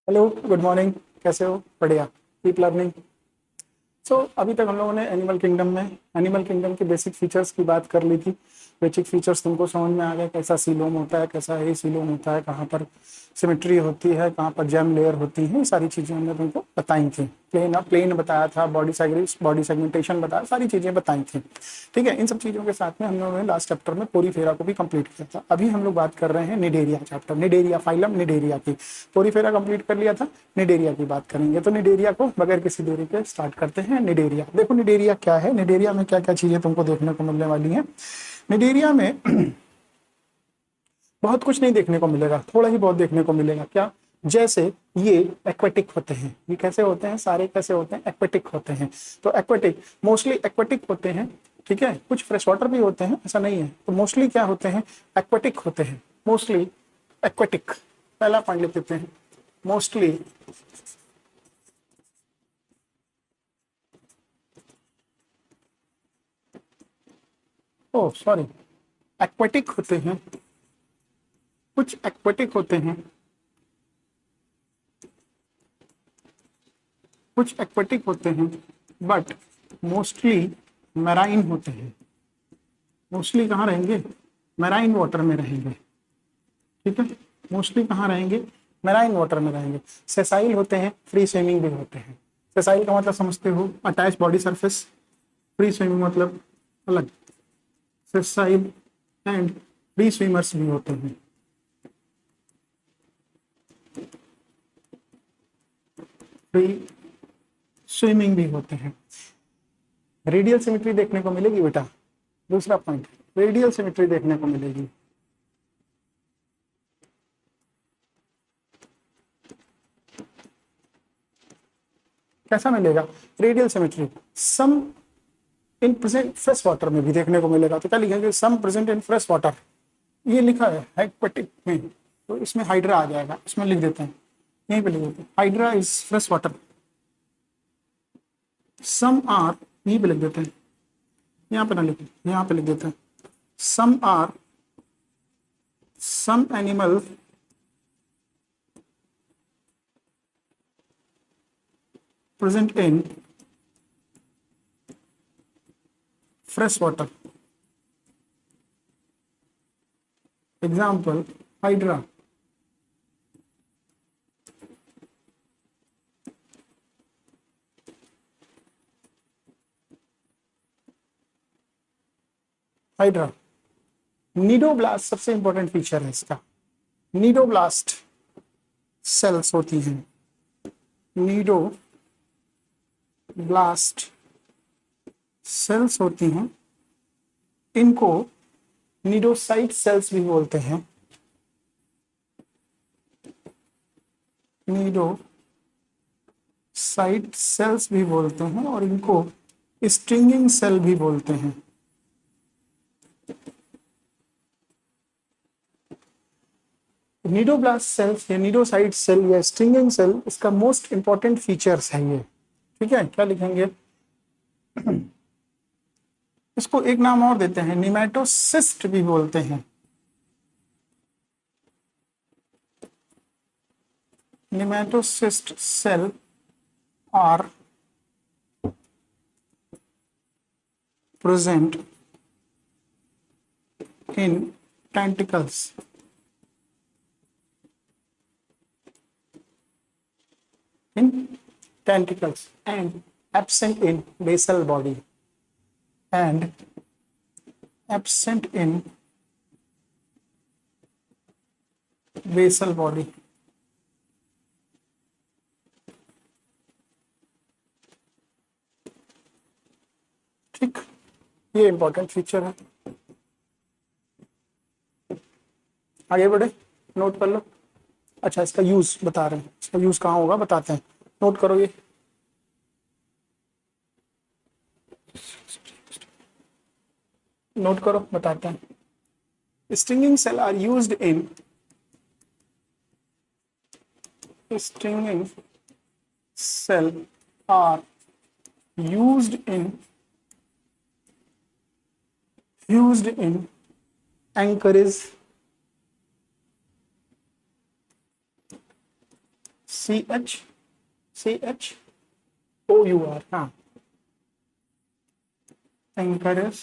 Hello, good morning. कैसे हो? बढ़िया। Keep learning. अभी तक हम लोगों ने एनिमल किंगडम के बेसिक फीचर्स की बात कर ली थी। बेसिक फीचर्स तुमको समझ में आ गए, कैसा सीलोम होता है, कैसा ए सीलोम होता है, कहाँ पर सिमेट्री होती है, कहाँ पर जेम लेयर होती है, ये सारी चीज़ें हमने तुमको बताई थी। प्लेन बताया था, बॉडी सेगमेंटेशन बताया, सारी चीज़ें बताई थी। ठीक है, इन सब चीज़ों के साथ में हम लोगों ने लास्ट चैप्टर में पोरीफेरा को भी कंप्लीट किया था। अभी हम लोग बात कर रहे हैं Cnidaria chapter, Cnidaria phylum Cnidaria की। पोरीफेरा कंप्लीट कर लिया था, निडेरिया की बात करेंगे। तो निडेरिया को बगैर किसी देरी के स्टार्ट करते हैं। निडेरिया देखो, निडेरिया क्या है, निडेरिया में क्या क्या चीजें तुमको देखने को मिलने वाली हैं। निडेरिया में बहुत कुछ नहीं देखने को मिलेगा, थोड़ा ही बहुत देखने को मिलेगा। क्या? जैसे ये एक्वेटिक होते हैं। ये कैसे होते हैं? सारे कैसे होते हैं? एक्वेटिक होते हैं। तो एक्वेटिक, मोस्टली एक्वेटिक होते हैं। ठीक है, कुछ फ्रेश वाटर भी होते हैं, ऐसा नहीं है। तो मोस्टली क्या होते हैं? एक्वेटिक होते हैं। Mostly aquatic. पहला पॉइंट लिख देते हैं, मोस्टली ओ सॉरी, एक्वेटिक होते हैं। कुछ एक्वेटिक होते हैं, कुछ एक्वेटिक होते हैं, बट मोस्टली मैराइन होते हैं। मोस्टली कहाँ रहेंगे? मैराइन वाटर में रहेंगे। ठीक है, मोस्टली कहाँ रहेंगे? मैराइन वाटर में रहेंगे। सेसाइल होते हैं, फ्री स्विमिंग भी होते हैं। सेसाइल का मतलब समझते हो? Attach body surface. Free swimming मतलब अलग। सेसाइल एंड फ्री स्विमर्स भी होते हैं। फ्री स्विमिंग भी होते हैं। रेडियल सिमेट्री देखने को मिलेगी बेटा। दूसरा पॉइंट, रेडियल सिमेट्री देखने को मिलेगी। कैसा मिलेगा? Radial symmetry some in present fresh water में भी देखने को मिलेगा। तो क्या लिखेंगे? Some present in fresh water. ये लिखा है एक्वेटिक में, तो इसमें हाइड्रा आ जाएगा, इसमें लिख देते हैं, यहीं पे लिख देते हैं, hydra is fresh water. Some are, यहीं पे लिख देते हैं, यहाँ पे ना लिखें, यहाँ पे लिख देते हैं। Some are, some animal present in fresh water. Example, hydra. Hydra. Cnidoblast सबसे इंपॉर्टेंट फीचर है इसका। नीडोब्लास्ट सेल्स होती हैं, नीडोब्लास्ट सेल्स होती हैं। इनको नीडोसाइट सेल्स भी बोलते हैं। नीडोसाइट सेल्स भी बोलते हैं, और इनको स्ट्रिंगिंग सेल भी बोलते हैं। नीडोब्लास्ट सेल्स या नीडोसाइट सेल या स्ट्रिंगिंग सेल, इसका मोस्ट इंपॉर्टेंट फीचर्स है ये। ठीक है, क्या लिखेंगे? इसको एक नाम और देते हैं, निमेटोसिस्ट भी बोलते हैं। Nematocyst cell are present in tentacles, and absent in basal body, and absent in basal body। ठीक, ये इंपॉर्टेंट फीचर है। आगे बढ़े, नोट कर लो। अच्छा, इसका यूज बता रहे हैं, इसका यूज कहाँ होगा बताते हैं, नोट करो ये। नोट करो, बताते हैं। Stringing cell are used in, stringing cell are used in anchorage CHOUR, हाँ, encourage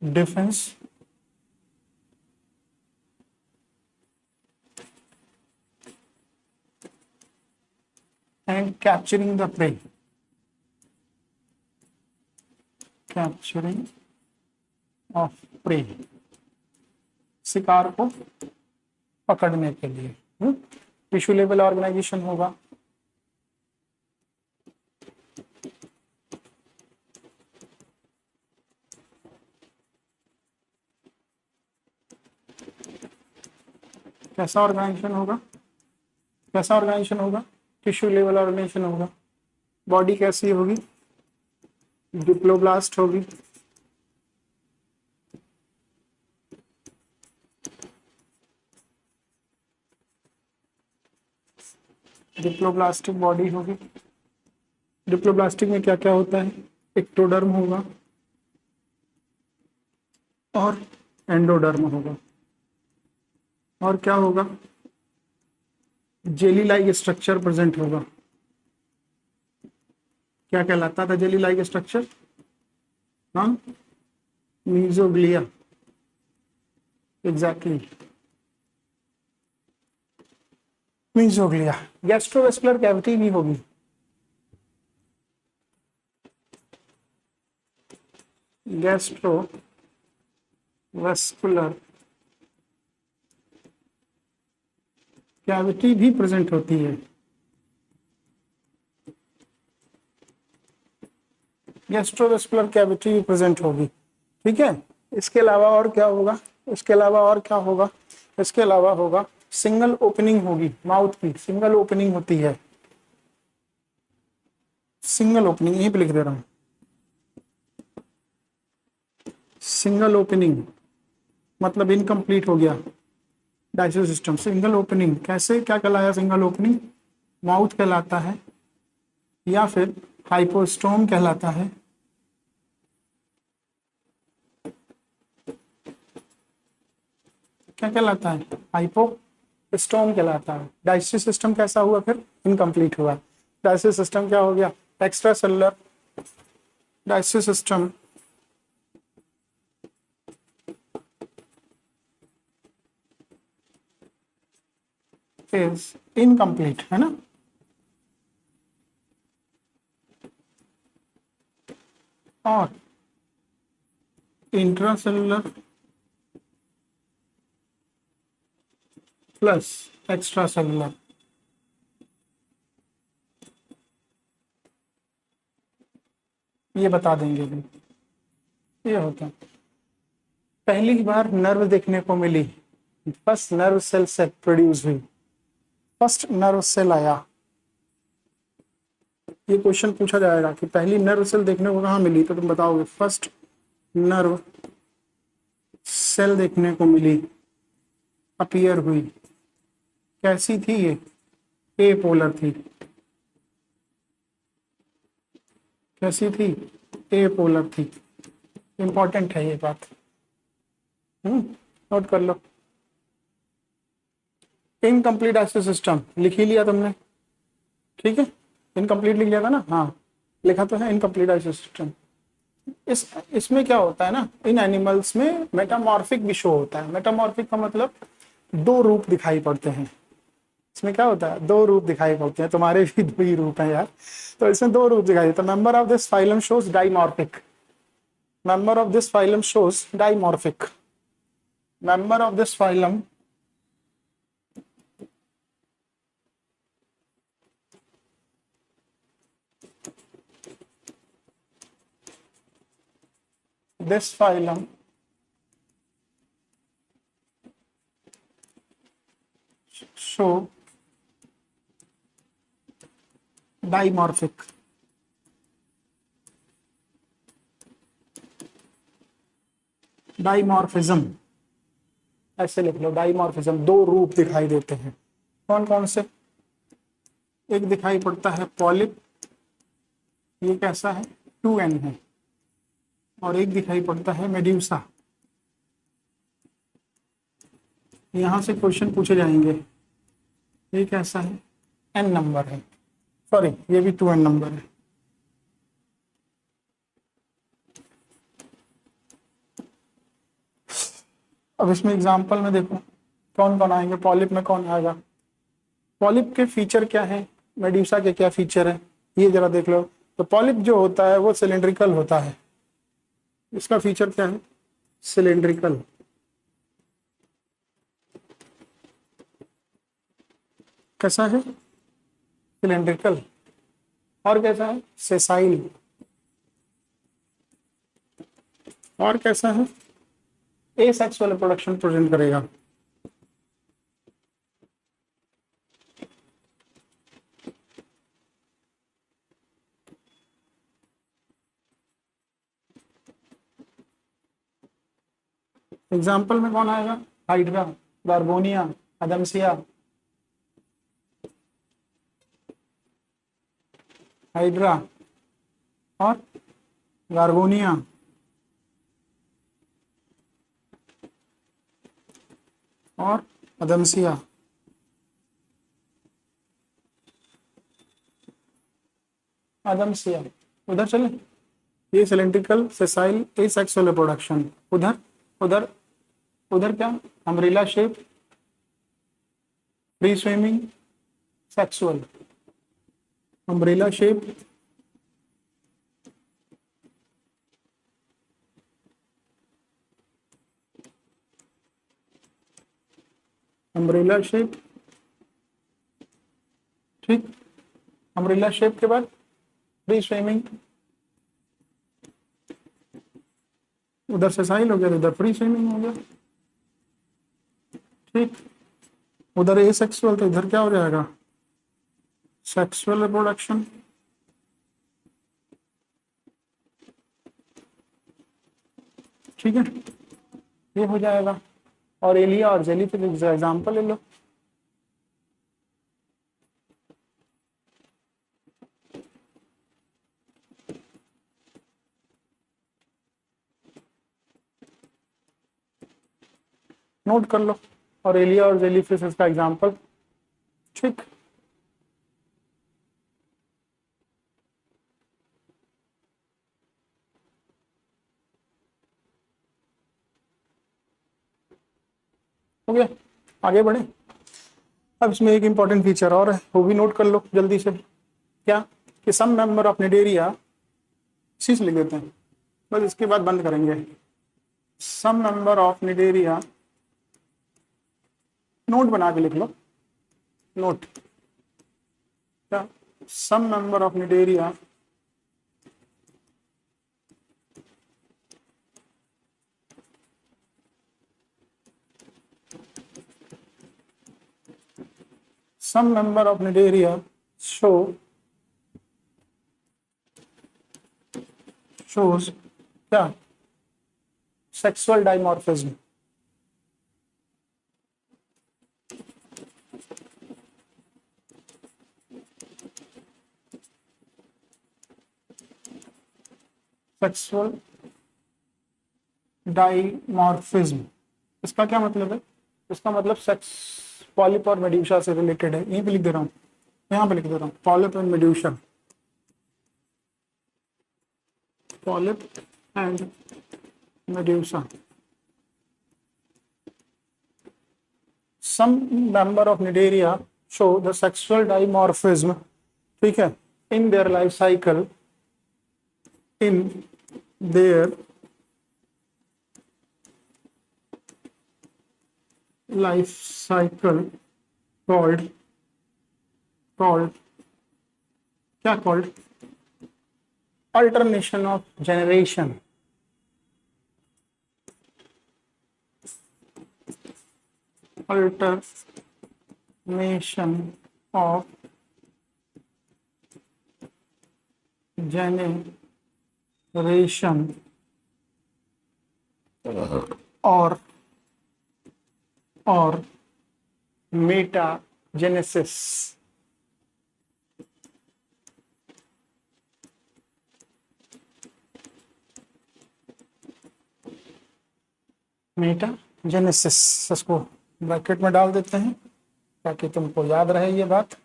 defense and capturing the prey, capturing of prey, शिकार को पकड़ने के लिए। टिश्यू लेवल ऑर्गेनाइजेशन होगा, कैसा ऑर्गेनाइजेशन होगा, कैसा ऑर्गेनाइजेशन होगा, टिश्यू लेवल ऑर्गेनाइजेशन होगा। बॉडी कैसी होगी, डिप्लोब्लास्ट होगी, डिप्लोब्लास्टिक बॉडी होगी। डिप्लोब्लास्टिक में क्या क्या होता है, एक्टोडर्म होगा और एंडोडर्म होगा, और क्या होगा, जेली लाइक स्ट्रक्चर प्रेजेंट होगा। क्या कहलाता था जेली लाइक स्ट्रक्चर, हाँ, mesoglea, exactly, mesoglea. Gastrovascular cavity भी होगी, गैस्ट्रोवेस्कुलर कैविटी भी प्रेजेंट होती है। गैस्ट्रोवेस्कुलर कैविटी भी प्रेजेंट होगी, ठीक है। इसके अलावा और क्या होगा, इसके अलावा और क्या होगा, इसके अलावा होगा सिंगल ओपनिंग होगी, माउथ की सिंगल ओपनिंग होती है, सिंगल ओपनिंग, यहीं पे लिख दे रहा हूं, सिंगल ओपनिंग मतलब इनकम्प्लीट हो गया डाइजेस्टिव सिस्टम। सिंगल ओपनिंग कैसे, क्या कहलाया सिंगल ओपनिंग, माउथ कहलाता है या फिर हाइपोस्टोम कहलाता है, क्या कहलाता है, हाइपोस्टोम कहलाता है। डाइजेस्टिव सिस्टम कैसा हुआ, फिर इनकम्प्लीट हुआ। डाइजेस्टिव सिस्टम क्या हो गया, extra cellular digestive system is incomplete, है ना। और इंट्रासेलुलर प्लस एक्स्ट्रा सेलुलर, ये बता देंगे भी, ये होता है। पहली बार नर्व देखने को मिली, फर्स्ट नर्व सेल से प्रोड्यूस हुई, फर्स्ट नर्व सेल आया, ये क्वेश्चन पूछा जाएगा कि पहली नर्व सेल देखने को कहाँ मिली, तो तुम बताओगे फर्स्ट नर्व सेल देखने को मिली, अपीयर हुई, कैसी थी ये, ए पोलर थी, कैसी थी, ए पोलर थी। इंपॉर्टेंट है ये बात, नोट कर लो। इनकम्प्लीट डाइजेस्टिव सिस्टम लिख ही लिया तुमने, ठीक है, इनकम्प्लीट लिख लिया था ना, हाँ लिखा तो है इनकम्प्लीट डाइजेस्टिव सिस्टम। इसमें क्या होता है ना, इन एनिमल्स में मेटामॉर्फिक भी शो होता है। मेटामॉर्फिक का मतलब दो रूप दिखाई पड़ते हैं। इसमें क्या होता है, दो रूप दिखाई पड़ते हैं, तुम्हारे भी दो ही रूप हैं यार, तो इसमें दो रूप दिखाई देते हैं। Member of this phylum shows dimorphic, member of this phylum shows dimorphic, member of this phylum this phylum show dimorphic, dimorphism ऐसे लिख लो, डाइमॉर्फिज्म, दो रूप दिखाई देते हैं। कौन कौन से, एक दिखाई पड़ता है पॉलिप, ये कैसा है 2n है, और एक दिखाई पड़ता है मेड्यूसा। यहां से क्वेश्चन पूछे जाएंगे, ये कैसा है, एन नंबर है, सॉरी ये भी 2n नंबर है। अब इसमें एग्जांपल में देखो कौन कौन आएंगे, पॉलिप में कौन आएगा, पॉलिप के फीचर क्या है, मेड्यूसा के क्या फीचर है, ये जरा देख लो। तो पॉलिप जो होता है वो सिलेंड्रिकल होता है, इसका फीचर क्या है, सिलेंड्रिकल। कैसा है, सिलेंड्रिकल। और कैसा है, सेसाइल। और कैसा है, एसेक्सुअल रिप्रोडक्शन प्रेजेंट करेगा। एग्जाम्पल में कौन आएगा, हाइड्रा, गार्बोनिया, अदमसिया, हाइड्रा और गार्बोनिया और अदमसिया। अदमसिया उधर चले, ये सिलेंड्रिकल, सेसाइल, एसेक्सुअल रिप्रोडक्शन। उधर उधर उधर क्या, umbrella shape, free swimming, sexual. Umbrella shape, umbrella shape, ठीक। अम्ब्रेला शेप के बाद फ्री स्विमिंग, उधर सेसाइल हो गया, इधर फ्री स्विमिंग हो गया, ठीक। उधर ए सेक्सुअल, तो इधर क्या हो जाएगा, सेक्सुअल रिप्रोडक्शन। ठीक है, ये हो जाएगा। और एलिया और जेलीफिश एग्जाम्पल ले लो। नोट कर लो, और एलिया और जेलीफिश इसका एग्जाम्पल, ठीक। हो गया, आगे बढ़े। अब इसमें एक इंपॉर्टेंट फीचर और है, वो भी नोट कर लो जल्दी से। क्या, कि सम मेंबर ऑफ निडेरिया, इसी से लिख देते हैं बस, इसके बाद बंद करेंगे। Some member of Cnidaria, note बना के लिख लो, नोट। क्या, some member of Cnidaria some member of nidaria shows क्या, sexual dimorphism। सेक्सुअल डाइमॉर्फिज्म, इसका क्या मतलब है, इसका मतलब सेक्स, पॉलिप और मेड्यूसा से रिलेटेड है। यहीं पे लिख दे रहा हूँ, यहाँ पे लिख दे रहा हूँ, polyp and medusa, polyp and medusa. Some member of Cnidaria show the sexual dimorphism, ठीक है, in their life cycle, in their life cycle called क्या, called alternation of generation, alternation of generation और मेटाजेनेसिस। मेटाजेनेसिस, इसको bracket में डाल देते हैं, ताकि तुमको याद रहे ये बात।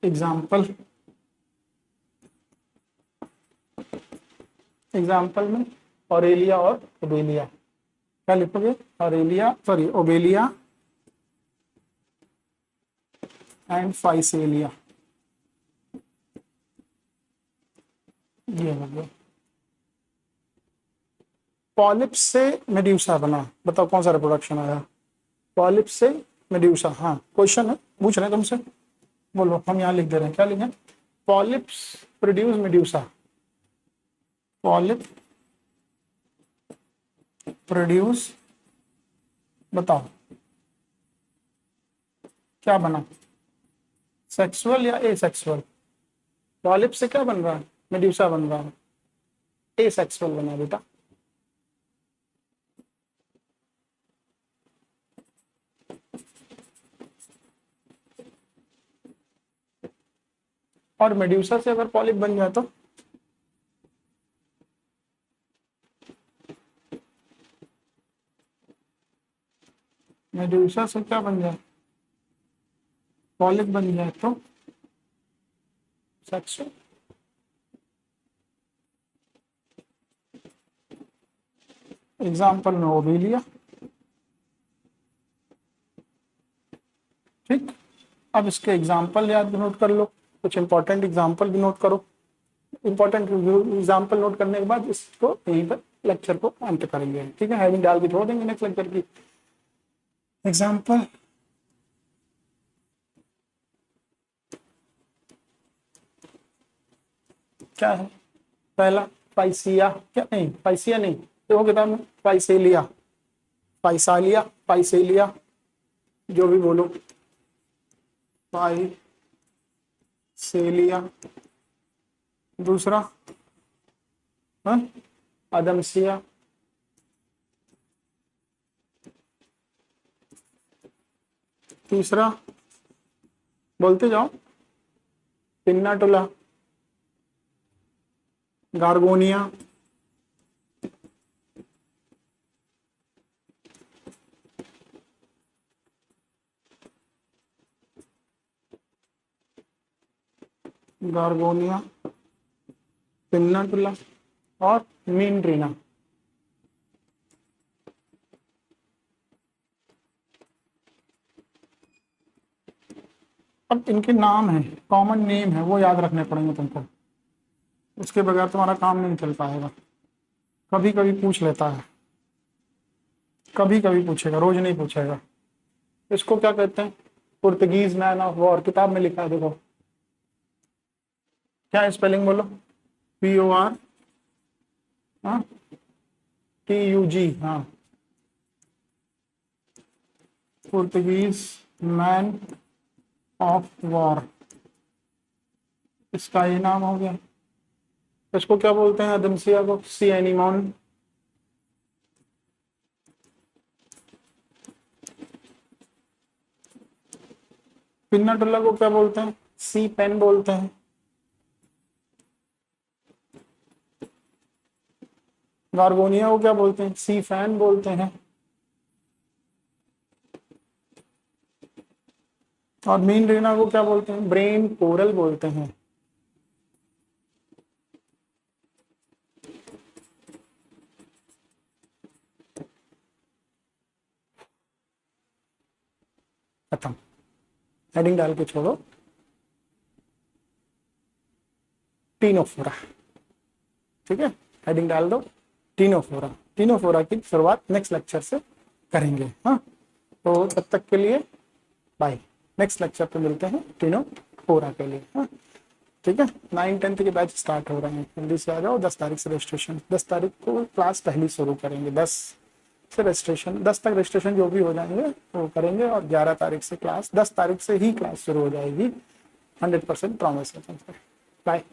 एग्जाम्पल, एग्जाम्पल में ऑरेलिया और ओबेलिया, क्या लिखोगे? Aurelia sorry Obelia and Physalia, ये हो गया। पॉलिप्स से मेड्यूसा बना, बताओ कौन सा रिप्रोडक्शन आया? पॉलिप्स से मेड्यूसा, हाँ क्वेश्चन है, पूछ रहे हैं तुमसे, बोलो। हम यहाँ लिख दे रहे हैं, क्या लिखें? Polyps produce medusa, polyp produce, बताओ क्या बना, सेक्सुअल या एसेक्सुअल? पॉलिप से क्या बन रहा है? मेड्यूसा बन रहा है, एसेक्सुअल बना बेटा। और मेड्यूसा से अगर पॉलिप बन जाए तो मेड्यूसा से क्या बन जाए? पॉलिप बन जाए तो सेक्सुअल। एग्जाम्पल में ओबेलिया, ठीक। अब इसके एग्जाम्पल याद नोट कर लो, कुछ इंपॉर्टेंट एग्जाम्पल भी नोट करो। इंपॉर्टेंट एग्जाम्पल नोट करने के बाद इसको यहीं पर लेक्चर को अंत करेंगे, ठीक है? हेडिंग डाल के छोड़ देंगे नेक्स्ट लेक्चर की। एग्जाम्पल, क्या है? पहला पाइसिया, क्या नहीं पाइसिया नहीं, देखो किताब में पाइसेलिया, पाइसालिया, पाइसेलिया, जो भी बोलो, पाइसेलिया। दूसरा अदमसिया, तीसरा बोलते जाओ, पिन्नाटुला, गार्गोनिया, गार्गोनिया, पिन्नाटुला और मीनरीना। अब इनके नाम है, कॉमन नेम है, वो याद रखने पड़ेंगे तुमको, उसके बगैर तुम्हारा काम नहीं चल पाएगा। कभी कभी पूछ लेता है, कभी कभी पूछेगा, रोज नहीं पूछेगा। इसको क्या कहते हैं? पुर्तगीज मैन ऑफ वॉर, किताब में लिखा है देखो, क्या स्पेलिंग बोलो? POR TUG, हाँ, पुर्तगीज मैन ऑफ वॉर, इसका ये नाम हो गया। इसको क्या बोलते हैं? अदमसिया को सी एनिमोन, पिन्नाटुला को क्या बोलते हैं? सी पेन बोलते हैं। गार्गोनिया को क्या बोलते हैं? सी फैन बोलते हैं। और मीन रीना को क्या बोलते हैं? ब्रेन कोरल बोलते हैं। खत्म, हेडिंग डाल के छोड़ो। टीनोफोरा, ठीक है, हेडिंग डाल दो टीनोफोरा। टीनोफोरा की शुरुआत नेक्स्ट लेक्चर से करेंगे, हाँ। तो तब तक के लिए बाय, नेक्स्ट लेक्चर पे मिलते हैं टीनोफोरा के लिए, हाँ ठीक है। 9-10 के बैच स्टार्ट हो रहे हैं, जल्दी से आ जाओ। 10 तारीख से रजिस्ट्रेशन, 10 तारीख को क्लास पहली शुरू करेंगे, 10 से रजिस्ट्रेशन, 10 तक रजिस्ट्रेशन जो भी हो जाएंगे वो करेंगे। और 11 तारीख से क्लास, 10 तारीख से ही क्लास शुरू हो जाएगी, 100% प्रॉमिस है। बाय।